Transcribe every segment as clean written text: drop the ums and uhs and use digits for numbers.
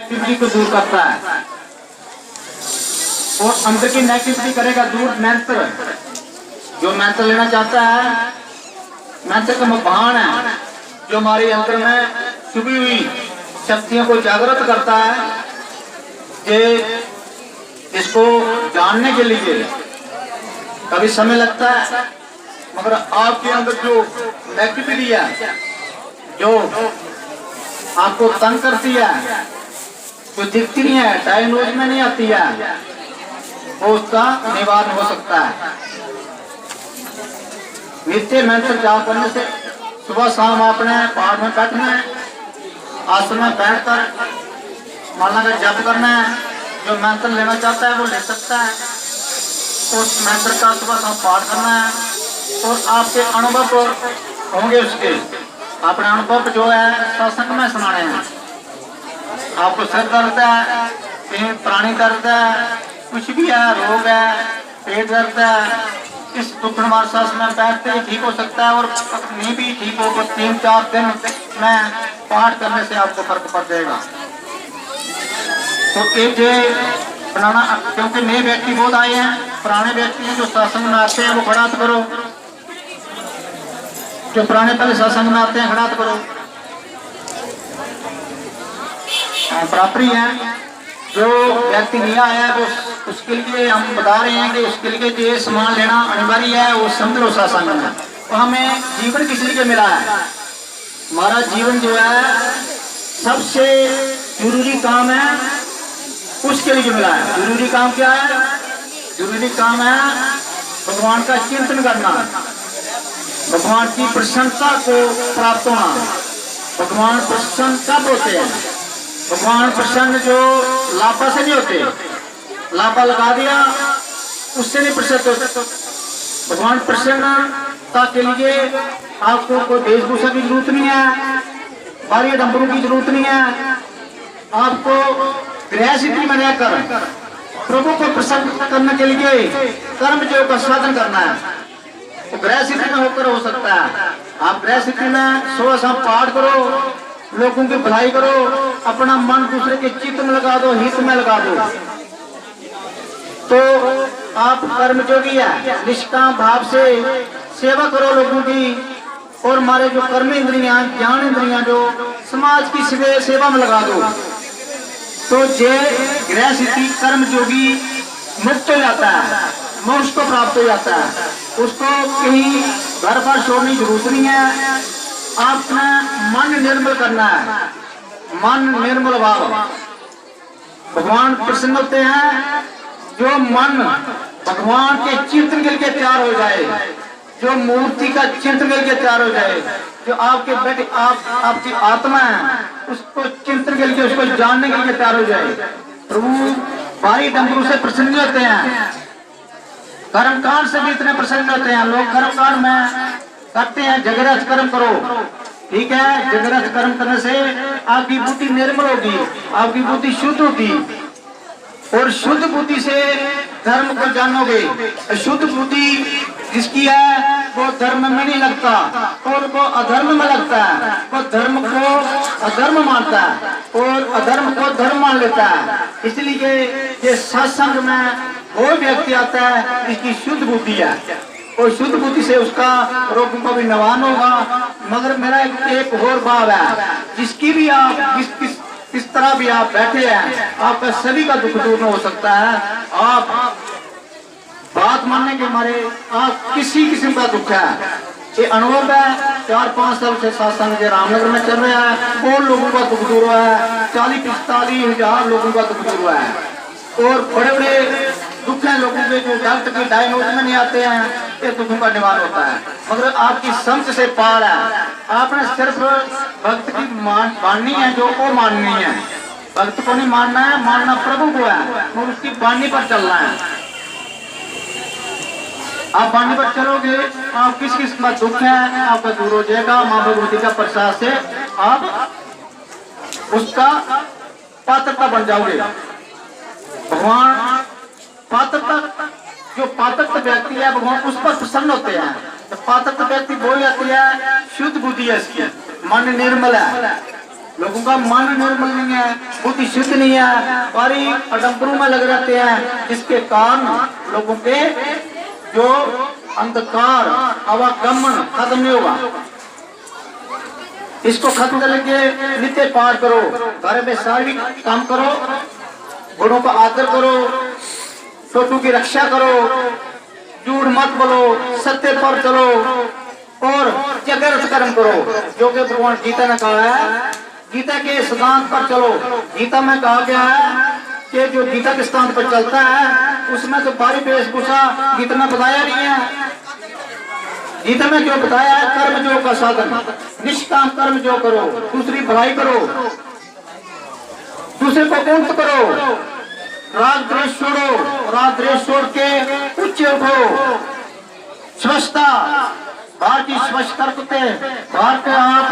Negativity को दूर करता है और अंदर की नेगेटिविटी करेगा दूर मंत्र। जो मंत्र लेना चाहता है, मंत्र का मुखान है जो हमारे अंदर में छुपी हुई शक्तियों को जागृत करता है। कि इसको जानने के लिए कभी समय लगता है, मगर आपके अंदर जो नेगेटिविटी है, जो आपको तंग करती है, जो दिखती नहीं है, डायग्नोज में नहीं आती है, वो उसका निवारण हो सकता है। नित्य मंत्र जाप करने से सुबह शाम अपने पाठ में बैठना है, आसन में बैठकर माला का जप करना है। जो मंत्र लेना चाहता है वो ले सकता है। उस मंत्र का सुबह शाम पाठ करना है और आपके अनुभव होंगे, उसके अपने अनुभव जो है सत्संग में सुनाने हैं। आपको सिर दर्द है, कहीं प्राणी दर्द है, कुछ भी है, रोग है, पेट दर्द है, इस दुखनवार सांस में बैठते ही ठीक हो सकता है और नहीं भी ठीक हो तो 3-4 दिन में पाठ करने से आपको फर्क पड़ जाएगा। तो एक जो बनाना, क्योंकि नए व्यक्ति बहुत आए हैं, पुराने व्यक्ति जो सत्संग में आते हैं वो खड़ा तो करो, जो पुराने पहले सत्संग में आते हैं खड़ा तो करो। बराबरी है। जो व्यक्ति नया आया है वो उसके लिए हम बता रहे हैं कि उसके लिए जो सामान लेना अनिवार्य है वो समझ लो सत्संग में। तो हमें जीवन किस लिए मिला है? हमारा जीवन जो है सबसे जरूरी काम है, उसके लिए मिला है। जरूरी काम क्या है? जरूरी काम है भगवान का चिंतन करना, भगवान की प्रसन्नता को प्राप्त होना। भगवान प्रसन्न कब होते हैं? भगवान प्रसन्न जो लापा से नहीं होते, लापा लगा दिया उससे नहीं प्रसन्न होते। भगवान प्रसन्नता के लिए आपको कोई वेशभूषा की जरूरत नहीं है, बारी डंबरों की जरूरत नहीं है। आपको गृह सिद्धि में रहकर प्रभु को प्रसन्न करने के लिए कर्म योग का साधन करना है। तो गृह सिद्धि में होकर हो सकता है। आप गृह सिद्धि में सुबह शाम पाठ करो, लोगों की भलाई करो, अपना मन दूसरे के चित्त में लगा दो, हित में लगा दो, तो आप कर्म योगी है। निष्काम भाव से सेवा करो लोगों की, और हमारे जो कर्म इंद्रियां, ज्ञान इंद्रियां जो समाज की सेवा में लगा दो, तो जे गृह सिद्धि कर्म योगी मुक्त हो जाता है, मोक्ष को प्राप्त हो जाता है। उसको कहीं घर पर छोड़ने की जरूरत नहीं है। आपने मन निर्मल करना है, मन निर्मल भाव। भगवान प्रसन्न होते हैं जो मन भगवान के चिंतन के लिए तैयार हो जाए, जो मूर्ति का चिंतन के लिए तैयार हो जाए, जो आपके बेटे आपकी आत्मा है उसको चिंतन के लिए, उसको जानने के लिए तैयार हो जाए। प्रभु भारी डमरू से प्रसन्न होते हैं, कर्मकांड से भी इतने प्रसन्न होते हैं। लोग कर्मकांड में करते हैं जगरच कर्म करो, ठीक है, जगरच कर्म करने से आपकी बुद्धि निर्मल होगी, आपकी बुद्धि शुद्ध होगी, और शुद्ध बुद्धि से धर्म को जानोगे। शुद्ध बुद्धि जिसकी है वो धर्म में नहीं लगता और वो अधर्म में लगता है। वो धर्म को अधर्म मानता है और अधर्म को धर्म मान लेता है। इसलिए ये सत्संग में वो व्यक्ति आता है जिसकी शुद्ध बुद्धि है, और शुद्ध बुद्धि से उसका रोगों का भी निवारण होगा। मगर मेरा एक और भाव है, जिसकी भी आप किस तरह भी आप बैठे हैं, आपका सभी का दुख दूर हो सकता है। आप बात मानने के मारे आप किसी किस्म का दुख है, ये अनुभव है। 4-5 साल से सत्संग रामनगर में चल रहा है, बहुत लोगों का दुख दूर हुआ है, 40-45 हजार लोगों का दुख दूर हुआ है, और बड़े बड़े दुख है लोगों के जो डॉक्टर की डायग्नोज में नहीं आते हैं, ये दुखों का निवारण होता है। मगर आपकी समझ से पार है। आपने सिर्फ भक्त की माननी है, जो को माननी है, भक्त को नहीं मानना है, मानना प्रभु को है, और उसकी वाणी पर चलना है। आप वाणी पर चलोगे, आप किस किस का दुख है आपका दूर हो जाएगा। माँ भगवती का प्रसाद से आप उसका पात्रता बन जाओगे। भगवान पात्रता, जो पात्रता व्यक्ति है भगवान उस पर प्रसन्न होते हैं। तो पात्रता व्यक्ति वो व्यक्ति है शुद्ध बुद्धि है, इसकी मन निर्मल है, लोगों का मन निर्मल नहीं है, बुद्धि शुद्ध नहीं है और अडम्बरों में लग रहते हैं, जिसके कारण लोगों के जो अंधकार आवागमन खत्म नहीं होगा। इसको खत्म करने के नित्य पाठ करो, घर में शारीरिक काम करो, बड़ों का आदर करो, छोटों की रक्षा करो, झूठ मत बोलो, सत्य पर चलो और जगत कर्म करो, जो कि भगवान गीता ने कहा है। गीता के सिद्धांत पर चलो। गीता में कहा गया है कि जो गीता के सिद्धांत पर चलता है उसमें तो बारी वेशभूषा गीता में बताया नहीं है। गीता में जो बताया है कर्म जो का साधन, निष्काम कर्म जो करो, दूसरी भलाई करो, दूसरे को मुक्त करो, राग द्वेष छोड़ो, राग द्वेष छोड़ के उच्च उठो, स्वच्छता बाहर की स्वच्छ करते, बाहर के आप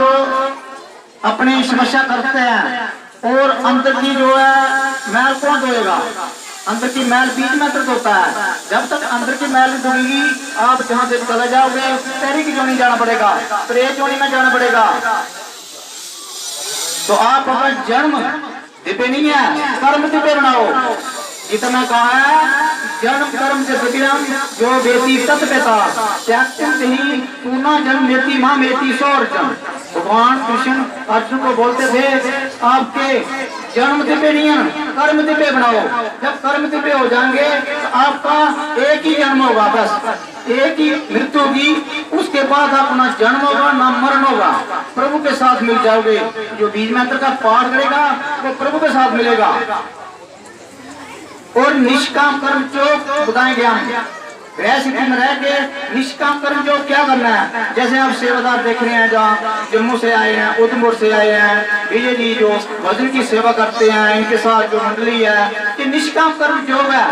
अपनी समस्या करते हैं और अंदर की जो है मैल कौन धोएगा? अंदर की मैल बीज में दर्द होता है। जब तक अंदर की मैल नहीं धोएगी आप जहां से चले जाओगे तेरी की जोनी जाना पड़ेगा, प्रेत जोनी में जाना पड़ेगा। तो आप अपना जन्म दिव्य नहीं है, कर्म दिव्य बनाओ। इतना कहा है जन्म कर्म से दिव्यम जो वेती तत्वता त्यागते ही पूर्णा जन्म लेती मां मेती सौर्जन। भगवान कृष्ण अर्जुन को बोलते थे आपके जन्म दिव्य नहीं है, कर्म दिव्य बनाओ। जब कर्म दिव्य हो जाएंगे तो आपका एक ही जन्म होगा, बस एक ही मृत्यु होगी, उसके बाद अपना जन्म होगा ना मरण होगा, प्रभु के साथ मिल जाओगे। जो बीज मंत्र का पाठ करेगा वो प्रभु के साथ मिलेगा। और निष्काम कर्म जो बताएंगे हम स्थिति में रह के निष्काम कर्म जो क्या करना है। जैसे आप सेवादार देख रहे हैं जहाँ जम्मू से आए हैं, उधमपुर से आए हैं, विजय जी जो भजन की सेवा करते हैं, इनके साथ जो मंडली है, कि निष्काम कर्म जो है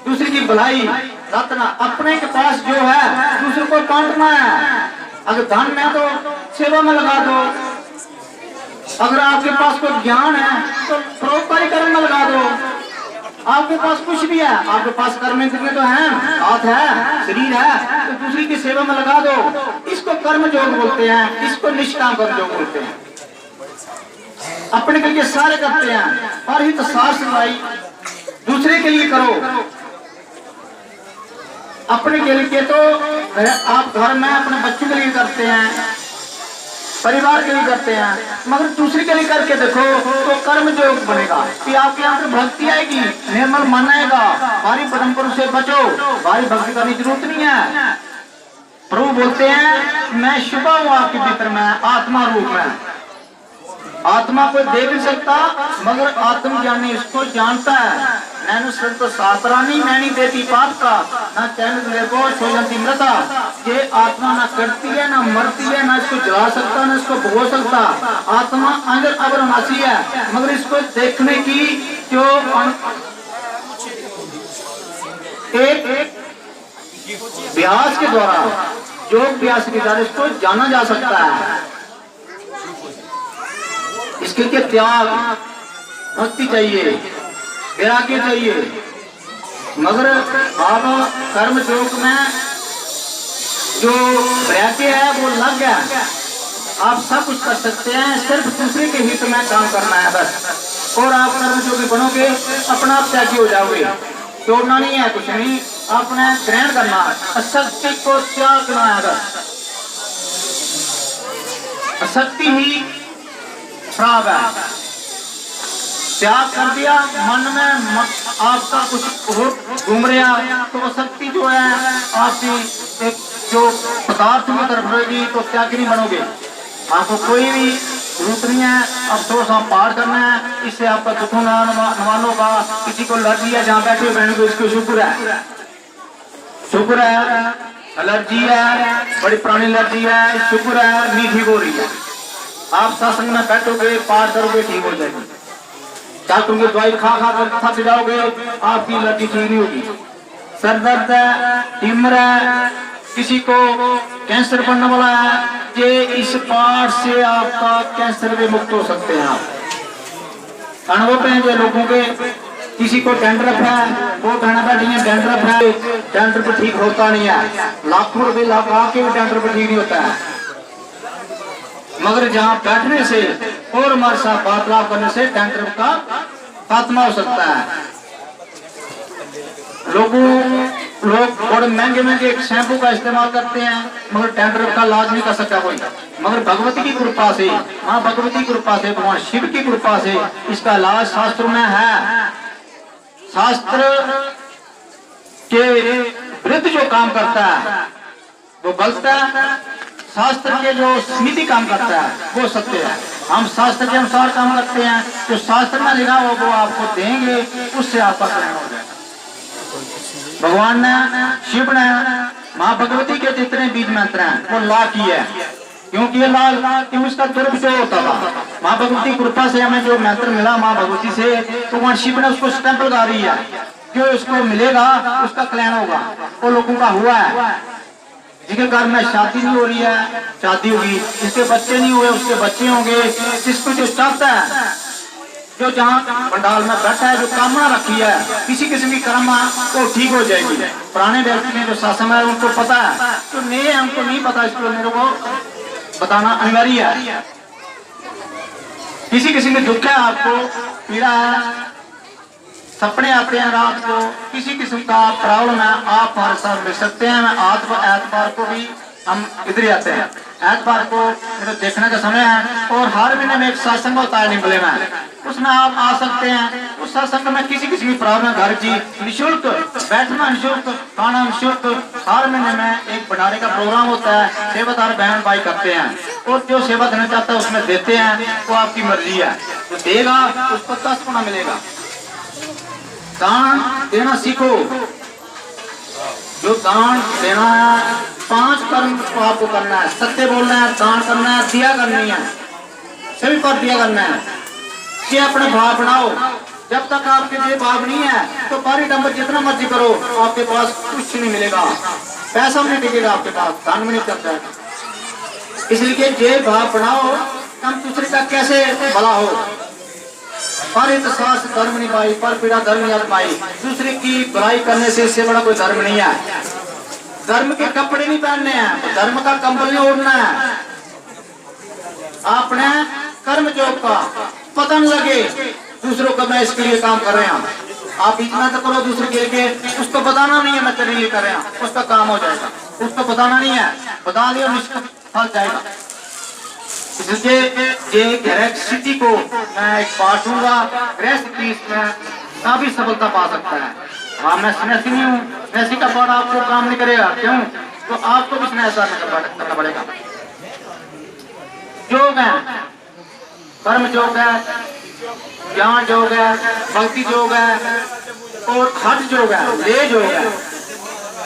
दूसरे की भलाई रत्ना, अपने के पास जो है दूसरे को बांटना है। अगर धन में तो सेवा में लगा दो, अगर आपके पास कोई ज्ञान है तो परोपकारी कर्म में लगा दो। आपके पास कुछ भी है, आपके पास कर्म इंद्रिय तो है, हाथ है, शरीर है, तो दूसरी की सेवा में लगा दो। इसको कर्म योग बोलते हैं, इसको निष्काम कर्म योग बोलते हैं। अपने के लिए सारे करते हैं और हित शास्त्र भाई दूसरे के लिए करो। अपने के लिए तो आप घर में अपने बच्चों के लिए करते हैं, परिवार के लिए करते हैं, मगर दूसरे के लिए करके देखो तो कर्म योग बनेगा कि आपके अंदर भक्ति आएगी, निर्मल मन आएगा। भारी परंपरा से बचो, भारी भक्ति करने की जरूरत नहीं है। प्रभु बोलते हैं मैं शुभा हूं आपके भीतर में आत्मा रूप में। आत्मा को देख नहीं सकता मगर आत्मज्ञानी इसको जानता है। नैनु संत शास्त्रानी नैनी देती पाप का ना चैन को सोजंती मृता। ये आत्मा ना करती है ना मरती है, ना इसको जला सकता ना इसको भगो सकता। आत्मा अंदर अविनाशी है मगर इसको देखने की जो एक अभ्यास के द्वारा, जो अभ्यास के द्वारा इसको जाना जा सकता है। इसके लिए त्याग भक्ति चाहिए, वैराग्य चाहिए। मगर आप कर्म योग में जो वैराग्य है वो लग गया, आप सब कुछ कर सकते हैं, सिर्फ दूसरे के हित में काम करना है बस। और आप कर्म योगी बनोगे, अपना आप त्यागी हो जाओगे। छोड़ना नहीं है कुछ नहीं, आपने ग्रहण करना, अशक्ति को त्यागना है बस। अशक्ति ही खराब है। त्याग कर दिया, मन में आपका कुछ और घूम रहा तो अशक्ति जो है आपकी एक जो पदार्थ में तरफ रहेगी तो त्यागी नहीं बनोगे। आपको कोई भी जरूरत नहीं है अब थोड़ा सा पार करना है, इससे आपका दुख नवान होगा। किसी को एलर्जी है, जहाँ बैठे बहन को इसको शुक्र है, शुक्र है। एलर्जी है, बड़ी पुरानी एलर्जी है, शुक्र है नहीं ठीक हो रही है। आप सत्संग में बैठोगे, पार करोगे, ठीक हो जाएगी। डॉक्टर की दवाई खा खा कर थक जाओगे, आपकी एलर्जी ठीक नहीं होगी। सर दर्द है, ट्यूमर है, किसी को कैंसर बनने वाला है, ये इस पाठ से आपका कैंसर भी मुक्त हो सकते हैं। आप अनुभव है जो लोगों के, किसी को डैंड्रफ है, वो कहना बैठी है डैंड्रफ है, डैंड्रफ ठीक होता नहीं है। लाखों रुपए लगा के भी डैंड्रफ ठीक नहीं होता है। मगर जहाँ बैठने से और हमारे साथ वार्तालाप करने से डैंड्रफ का खात्मा हो सकता है। लोग बड़े महंगे महंगे शैम्पू का इस्तेमाल करते हैं मगर डैंड्रफ का इलाज नहीं कर सकता कोई। मगर भगवती की कृपा से, माँ भगवती की कृपा से, भगवान शिव की कृपा से इसका इलाज शास्त्रों में है। शास्त्र के विरुद्ध जो काम करता है वो गलत है, शास्त्र के जो स्मृति काम करता है वो सत्य है। हम शास्त्र के अनुसार काम करते हैं, जो शास्त्र में लिखा हो वो आपको देंगे, उससे आपका कल्याण हो जाएगा। भगवान ने, शिव ने माँ भगवती के जितने बीज मंत्र हैं वो ला किए है, क्योंकि ये लाल क्यों इसका दुरुपयोग होता था। माँ भगवती कृपा से हमें जो मंत्र मिला माँ भगवती से, तो भगवान शिव ने उसको स्टैंप लगा रही है, जो उसको मिलेगा उसका कल्याण होगा। वो लोगों का हुआ है, जिसके घर में शादी नहीं हो रही है शादी होगी, जिसके बच्चे नहीं हुए उसके बच्चे होंगे, जिसको जो चाहता है, जो जहाँ पंडाल में बैठा है, जो कामना रखी है किसी किस्म की कर्मा तो ठीक हो जाएगी। पुराने व्यक्ति ने जो शासन है उनको पता है, जो नए है उनको नहीं पता, इसको मेरे को बताना अनिवार्य है। किसी किसी में दुख है, आपको पीड़ा है, सपने आते हैं रात को, किसी किस्म का प्रॉब्लम है, आप हमारे साथ मिल सकते हैं। एतवार को भी हम इधर ही आते हैं। एतवार को मेरे देखने का समय है और हर महीने में एक सत्संग होता है निम्बले में, उसमें आप आ सकते हैं। उस सत्संग में किसी किसी की प्रॉब्लम घर की निःशुल्क बैठना, निःशुल्क खाना, निःशुल्क। हर महीने में एक भंडारे का प्रोग्राम होता है, सेवादार बहन भाई करते हैं और जो सेवा देना चाहता है उसमें देते हैं, वो आपकी मर्जी है। जो देगा उसको 10 गुना मिलेगा। दान देना सीखो, जो दान देना है 5 कर्म को आपको करना है। सत्य बोलना है, दान करना है, दिया करनी है, सभी पर दिया करना है। ये अपने भाव बनाओ। जब तक आपके लिए भाव नहीं है तो बारी नंबर जितना मर्जी करो, आपके पास कुछ नहीं मिलेगा, पैसा नहीं टिकेगा आपके पास, दान में नहीं करता है। इसलिए ये भाव बनाओ, हम दूसरे का कैसे भला हो। पर इतिहास धर्म नहीं पाई, पर पीड़ा धर्म नहीं पाई। दूसरे की बुराई करने से इससे बड़ा कोई धर्म नहीं है। धर्म के कपड़े नहीं पहनने हैं, धर्म का कंबल नहीं ओढ़ना है। आपने कर्म योग का पता न लगे दूसरों का मैं इसके लिए काम कर रहे हैं। आप इतना तो करो दूसरे के लिए, उसको बताना नहीं है मैं तेरे लिए कर रहा हूँ, उसका काम हो जाएगा। उसको बताना नहीं है, बता दिया उसका फल जाएगा। इसलिए ये गृहस्थी को मैं एक बांटूंगा, गृहस्थी इसमें काफी सफलता पा सकता है। हाँ, मैं सन्यासी नहीं हूँ, सन्यासी का पाठ आपको काम नहीं करेगा। क्यों? तो आपको भी सन्यास करना पड़ेगा। योग है, कर्म योग है, ज्ञान योग है, भक्ति योग है और हठ योग है, ले योग है।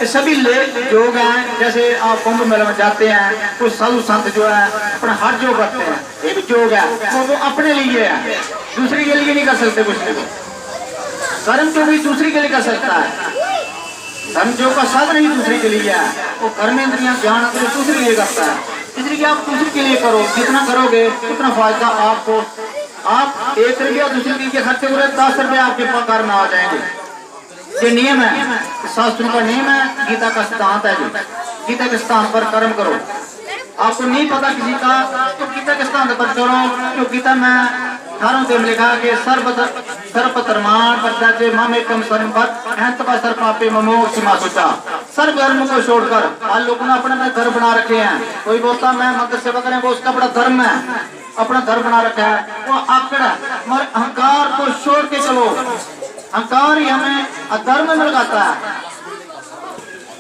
ये सभी ले योग हैं। जैसे आप कुंभ मेले में जाते हैं, कुछ साधु संत जो है अपना हठ योग करते हैं, ये भी योग है। वो अपने लिए है, दूसरे के लिए नहीं कर सकते कुछ नहीं। कर्म जो भी दूसरे के लिए कर सकता है, धर्म योग का साधन ही दूसरे के लिए है। वो कर्म इंद्रियां ज्ञान दूसरे के लिए करता है। इसलिए आप दूसरे के लिए करो, जितना करोगे उतना फायदा आपको। आप 1 रुपया दूसरे के लिए खर्चे करोगे, 10 रुपया आपके पगार में आ जाएंगे। ये नियम है, शास्त्रों का नियम है, गीता का सिद्धांत है। गीता के सिद्धांत पर कर्म करो। आपको नहीं पता किसी का तो गीता के सिद्धांत पर करो। तो गीता में 18 में लिखा कि सर्वधर्मान परित्याज्य माम एकम शरणं व्रज अहंत्वा सर्वपापे ममो सीमा सोचा। सर्व धर्म को छोड़कर आज लोगों ने अपने घर बना रखे हैं। कोई बोलता मैं मंदिर सेवा करें, वो उसका बड़ा धर्म है, अपना धर्म बना रखा है, वो आकड़ है। मगर अहंकार को छोड़ के चलो, अहंकार ही हमें अधर्म में लगाता है।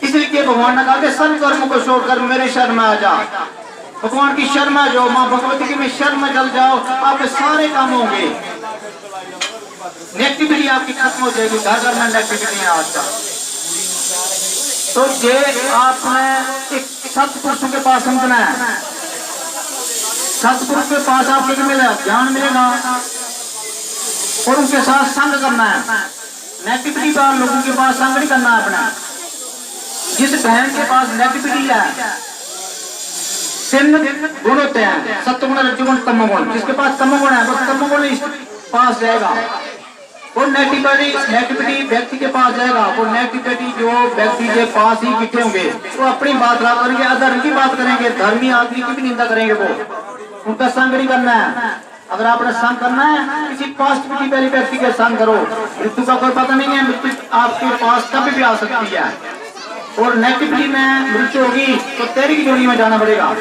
इसलिए भगवान ने कहा कि सर्व कर्म को छोड़कर मेरे शरण में आ जा। भगवान की शरण में जाओ, माँ भगवती की में शरण में चल जाओ, आपके सारे काम होंगे। नेगेटिविटी आपकी खत्म हो जाएगी। घर घर में नेगेटिविटी है आज का। तो ये आपने एक सत्पुरुषों के पास समझना है। सत्पुरुष के पास आपको मिलेगा ज्ञान मिलेगा और उनके साथ संग करना है। नेगेटिविटी वाले लोगों के पास संग नहीं करना है अपना। जिस बहन के पास नेगेटिविटी है, 3 गुण होते हैं, सत्वगुण, रजोगुण, तमोगुण। जिसके पास तमोगुण है वो तमोगुण पास जाएगा। वो नेगेटिविटी व्यक्ति के पास जाएगा। वो नेगेटिविटी जो व्यक्ति के पास ही बिठे होंगे वो अपनी बात रहा करेंगे, अधर्म की बात करेंगे, धर्मी आदमी की भी निंदा करेंगे। वो उनका संग नहीं करना है। अगर आपने संग करना है किसी पॉजिटिविटी वाले व्यक्ति के संग करो। मृत्यु का कोई पता नहीं है, मृत्यु आपके पास कभी भी आ सकती है। और नेगेटिविटी में मृत्यु होगी तो तेरी की जोड़ी में जाना पड़ेगा।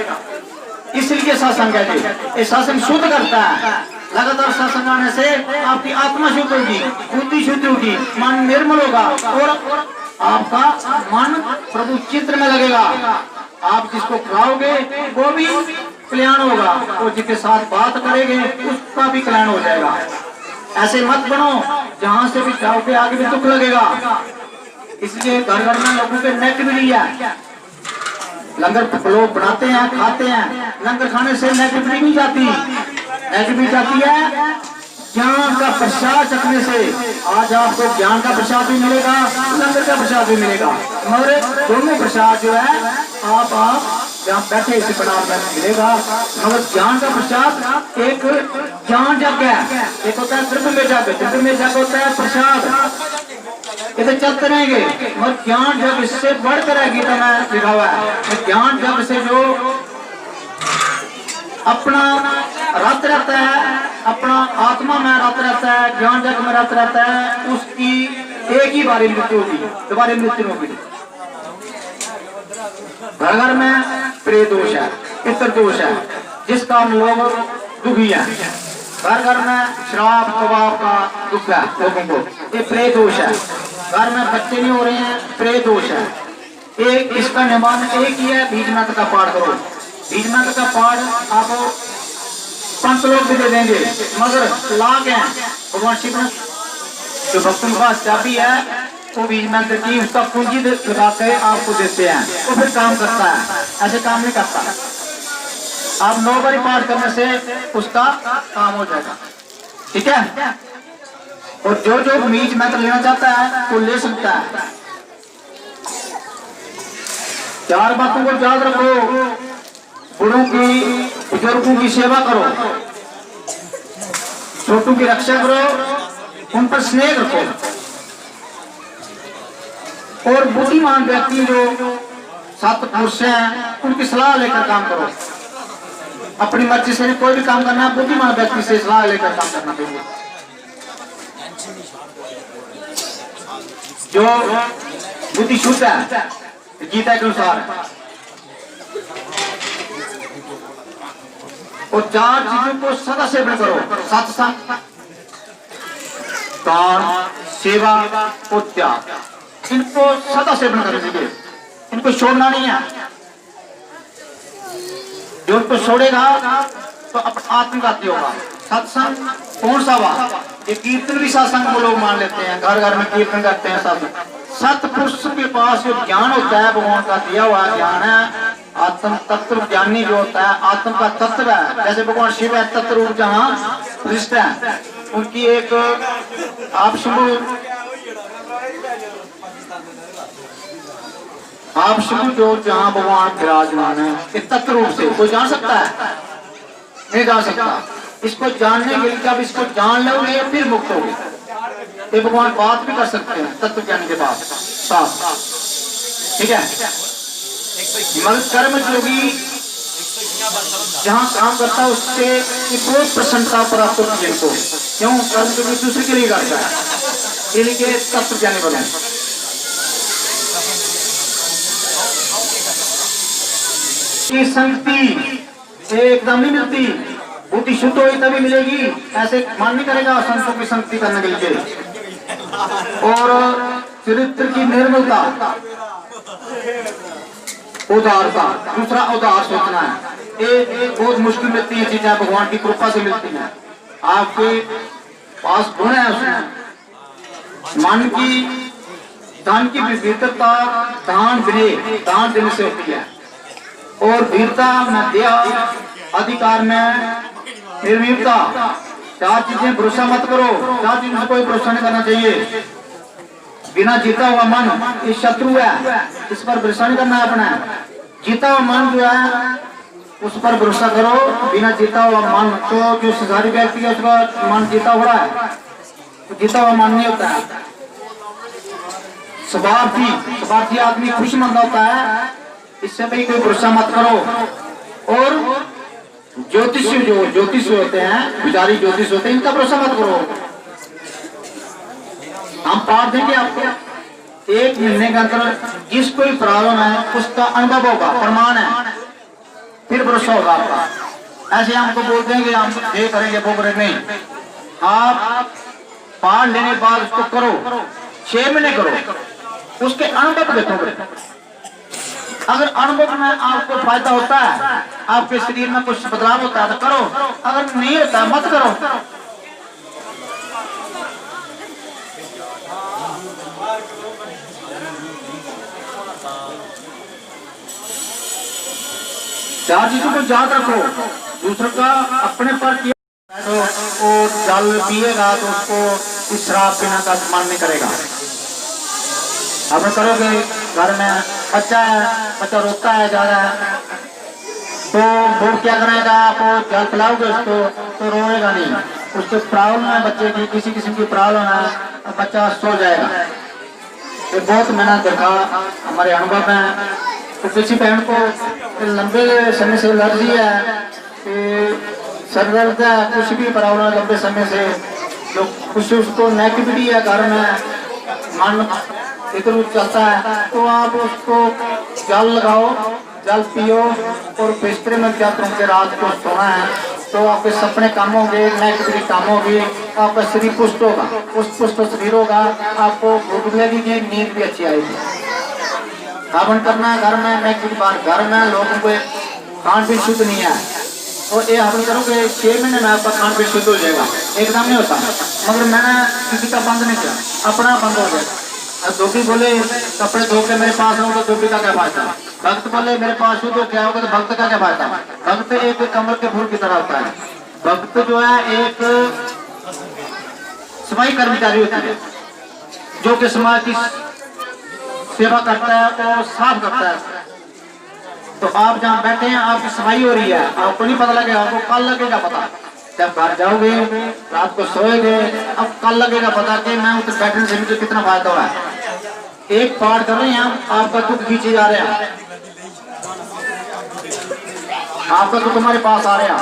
इसलिए सत्संग है जी, ये सत्संग शुद्ध करता है। लगातार सत्संग आने से आपकी आत्मा शुद्ध होगी, बुद्धि शुद्ध होगी, मन निर्मल होगा और आपका मन प्रभु चित्र में लगेगा। आप जिसको खिलाओगे वो भी कल्याण होगा और जिसके साथ बात करेंगे उसका भी कल्याण हो जाएगा। ऐसे मत बनो जहां से भी जाओगे आगे भी दुख लगेगा। इसलिए घर घर में लोगों के नेगेटिविटी है। लंगर लोग बनाते हैं, खाते हैं, लंगर खाने से नेगेटिविटी नहीं जाती। नेगेटिविटी जाती है ज्ञान का प्रसाद चखने से। आज आपको ज्ञान का प्रसाद भी मिलेगा, लंगर का प्रसाद भी मिलेगा, मगर दोनों प्रसाद जो है आप जहाँ बैठे इसी प्रणाम में मिलेगा। मगर ज्ञान का प्रसाद एक ज्ञान जग है, एक होता है द्रव्य में जग, द्रव्य में जग होता है प्रसाद। इसे चलते रहेंगे मगर ज्ञान जग इससे बढ़कर है। गीता में लिखा हुआ है ज्ञान जग से जो अपना रत रहता है, अपना आत्मा में रत रहता है, ज्ञान जग में रत रहता है, उसकी एक ही बारी मृत्यु होगी, दोबारा मृत्यु होगी। घर घर में प्रेय दोष है, पितृ दोष है, जिसका हम लोग दुखी है। घर घर में श्राप कबाब का दुख है लोगों को, ये प्रेय दोष है। घर में बच्चे नहीं हो रहे हैं, प्रेय दोष है। एक इसका निवारण एक ही है, बीज मंत्र का पाठ करो। बीज मंत्र का पाठ आपको पंच लोग भी दे देंगे, मगर लाख है भगवान शिव ने जो भक्तों के पास चाबी है वो बीज मंत्र की उसका पूंजी लगा के आपको देते हैं, वो फिर काम करता है। ऐसे काम नहीं करता। आप 9 बारी पाठ करने से उसका काम हो जाएगा, ठीक है। और जो जो बीज मंत्र लेना चाहता है वो ले सकता है। 4 बातों को याद रखो। बड़ों की, बुजुर्गों की सेवा करो, छोटों की रक्षा करो, उन पर स्नेह रखो। और बुद्धिमान व्यक्ति जो सत्पुरुष हैं उनकी सलाह लेकर काम करो। अपनी मर्जी से कोई भी काम करना, बुद्धिमान व्यक्ति से सलाह लेकर काम करना चाहिए। जो बुद्धि शुद्ध है गीता के अनुसार, और 4 चीजों को सदा सेवन करो। सत्संग, दान, सेवा और त्याग, इनको सदा सेवन करना चाहिए। इनको छोड़ना नहीं है। जो उनको छोड़ेगा तो आत्मघाती होगा। सत्संग कौन सा हुआ? ये कीर्तन भी सत्संग को लोग मान लेते हैं, घर घर में कीर्तन करते हैं। सत्पुरुष के पास जो ज्ञान होता है, भगवान का दिया हुआ ज्ञान है, आत्म तत्व ज्ञानी जो होता है, आत्म का तत्व है। जैसे भगवान शिव है तत्व रूप जहाँ प्रविष्ट है, उनकी एक आप शुभ जो जहाँ भगवान विराजमान है, इस तत्व रूप से कोई जान सकता है? नहीं जान सकता। इसको जानने के लिए जब इसको जान लोगे फिर मुक्त होगे। ये भगवान बात भी कर सकते हैं तत्व ज्ञान के बाद साफ, ठीक है। मगर कर्म योगी जहाँ काम करता है उससे बहुत प्रसन्नता प्राप्त होती है इनको। क्यों? कर्म योगी दूसरे के लिए करता है, इनके तत्व ज्ञानी बने। संगति एकदम नहीं मिलती, बुद्धि शुद्ध हुई तभी मिलेगी। ऐसे मान नहीं करेगा संतों की संगति करने के लिए। और चरित्र की निर्मलता, उदारता, दूसरा उदार सोचना है। ये बहुत मुश्किल मिलती है चीजें, भगवान की कृपा से मिलती है। आपके पास गुण है उसमें। मन की धन की विविधता दान देने से होती है। और वीरता में दया, अधिकार में निर्भीरता। 4 चीजें भरोसा मत करो। 4 चीजों से कोई भरोसा नहीं करना चाहिए। बिना जीता हुआ मन ये शत्रु है, इस पर भरोसा नहीं करना है अपना। जीता हुआ मन जो है उस पर भरोसा करो। बिना जीता हुआ मन, तो जो संसारी व्यक्ति है उसका मन जीता हुआ है, तो जीता हुआ मन नहीं होता है। स्वार्थी आदमी खुशमंद होता है। इससे भी कोई भरोसा मत करो। और ज्योतिष होते हैं, पुजारी ज्योतिष होते हैं, इनका भरोसा मत करो। हम पाठ देंगे आपको, 1 महीने के अंदर जिस कोई प्रॉब्लम है उसका अनुभव होगा, प्रमाण है, फिर भरोसा होगा आपका। ऐसे हमको बोल देंगे हम ये करेंगे वो करेंगे, नहीं। आप पाठ लेने के बाद उसको करो, 6 महीने करो, उसके अनुभव देखोगे। अगर अनुभव में आपको फायदा होता है, आपके शरीर में कुछ बदलाव होता है तो करो, अगर नहीं होता मत करो। चार चीजों को याद रखो, दूसरों का अपने पर किया तो वो जल पिएगा तो उसको इस शराब पीने का मन नहीं करेगा। आप करोगे, घर में बच्चा है, बच्चा रोता है ज्यादा तो वो क्या करेगा, आप जल पिलाओगे उसको तो रोएगा नहीं। उसको प्रॉब्लम है बच्चे की, किसी किस्म की प्रॉब्लम है, बच्चा सो जाएगा। ये बहुत मैंने देखा हमारे अनुभव में। तो किसी बहन को लंबे समय से एलर्जी है, सर दर्द है, कुछ भी प्रॉब्लम है लंबे समय से, जो कुछ उसको नेगेटिविटी है घर में, मन इधर चलता है, तो आप उसको जल लगाओ, जल पियो और बिस्तर में क्या तुमसे रात को सोना है तो आपके सपने कम होंगे, नेगेटिविटी कम होगी, आपका शरीर पुष्ट होगा, पुष्ट शरीर होगा, आपको भूख लगेगी, नींद भी अच्छी आएगी। सावन करना है घर में, नेगेटिव बार घर में लोगों को खान पीन शुद्ध नहीं है, और ये हवन करोगे 6 महीने में आपका खान पीन शुद्ध हो जाएगा। एकदम नहीं होता, मगर मैंने किसी का बंद नहीं किया, अपना बंद हो गया। धोबी बोले कपड़े धो के मेरे पास रहो तो धोबी का क्या फायदा, भक्त बोले मेरे पास शुद्ध हो क्या होगा तो भक्त का क्या फायदा। भक्त एक कमल के फूल की तरह होता है। भक्त जो है एक सफाई कर्मचारी होता है, जो कि समाज की सेवा करता है तो साफ करता है। तो आप जहाँ बैठे हैं आपकी सफाई हो रही है, आपको नहीं पता लगेगा, आपको कल लगेगा पता। जब घर जाओगे रात को सोएगे, अब कल लगेगा पता कि मैं उधर बैठने से मुझे कितना फायदा हुआ है। एक पाठ कर रहे हैं हम, आपका दुख खींचे जा रहे हैं, आपका दुख हमारे पास आ रहे हैं,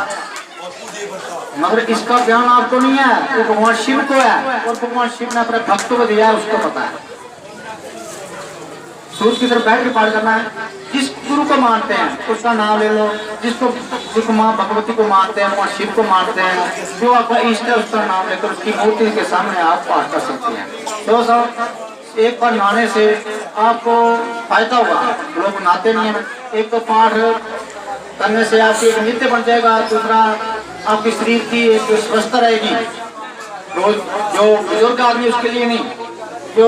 मगर इसका ज्ञान आपको नहीं है, वो भगवान शिव को है, और भगवान शिव ने अपने भक्तों को दिया है, उसको पता है। सूर्य की तरफ बैठ के पाठ करना है। जिस गुरु को मानते हैं उसका नाम ले लो, जिसको माँ भगवती को मानते हैं, माँ शिव को मानते हैं, जो आपका इष्ट है उसका नाम लेकर उसकी मूर्ति के सामने आप पाठ कर सकते हैं। तो सब एक बार नहाने से आपको फायदा होगा, लोग नहाते नहीं है। एक तो पाठ करने से आपकी एक नित्य बन जाएगा, दूसरा आपकी शरीर की एक स्वस्थता रहेगी। रोज जो बुजुर्ग आदमी उसके लिए नहीं, जो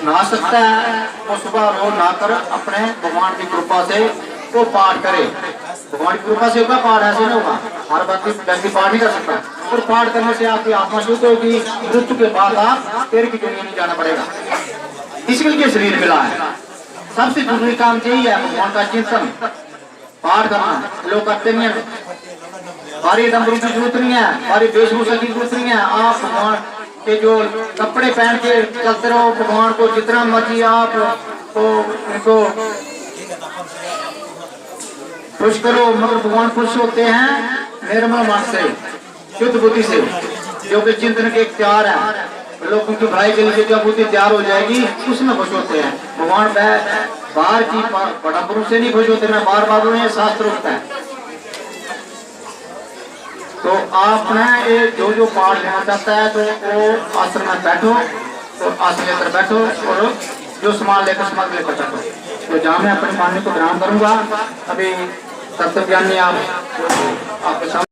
नहा सकता है वो सुबह रोज नहाकर अपने भगवान की कृपा से वो पाठ करे। भगवान की कृपा से होगा पाठ, ऐसे नहीं होगा, हर व्यक्ति पाठ नहीं कर सकता। और पाठ करने से आपकी आत्मा शुद्ध होगी, मृत्यु के बाद आप पेड़ की दुनिया नहीं जाना पड़ेगा। इसके लिए शरीर मिला है। सबसे जरूरी काम यही है, भगवान का चिंतन, पाठ करना। लोग करते नहीं है, हमारी डमरू की जरूरत नहीं है, हमारी वेशभूषा की जरूरत नहीं है। आप भगवान के जो कपड़े पहन के चलते रहो, भगवान को जितना मर्जी आप तो उनको खुश करो, मगर भगवान खुश होते हैं निर्मल मन से, शुद्ध बुद्धि से, जो कि चिंतन के इख्तियार है। लोगों की भलाई के लिए जब बुद्धि तैयार हो जाएगी उसमें खुश होते हैं। भगवान बाहर की बड़ा पुरुष से नहीं खुश होते, मैं बार बार उन्हें शास्त्र होता है। तो आपने जो पाठ लेना चाहता है तो वो आसन में बैठो, तो आसन लेकर बैठो, और जो सामान लेकर बैठो। तो जहाँ मैं अपने मान्य को ग्रहण करूंगा, अभी तत्व ज्ञानी आपके सामने।